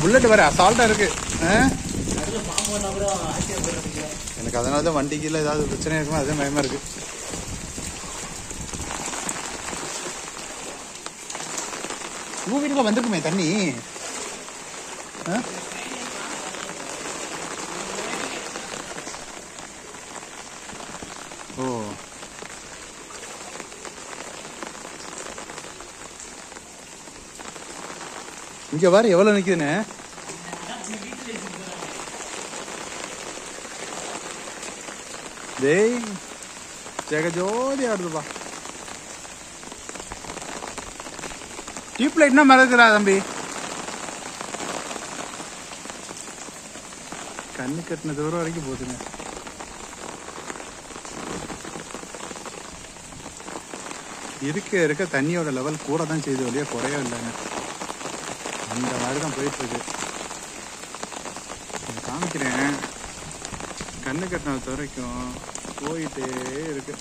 Bullet வேற அசால்ட்டா இருக்கு. எனக்கு அதனாலதான் வண்டிக்குள்ள ஏதாவது பிரச்சனை இருக்குமா அதே பயமா இருக்கு. உங்க வீட்டுல வந்திருக்குமே தண்ணி. ஓ இங்க வேற எவ்வளவு நிக்குதுன்னு. டேய் ஜெகஜோதி ஆடுதுப்பா. டியூப் லைட்னா மேல இருக்குடா தம்பி. கண்ணு கட்டின தூரம் வரைக்கும் போகுதுங்க. இருக்க தண்ணியோட லெவல் கூட தான் செய்து வழியா குறைய இல்லைங்க. அந்த மாதிரி தான் போயிட்டு இருக்கு. காமிக்கிறேன். கண்ணு கட்டின வரைக்கும் போயிட்டே இருக்கு.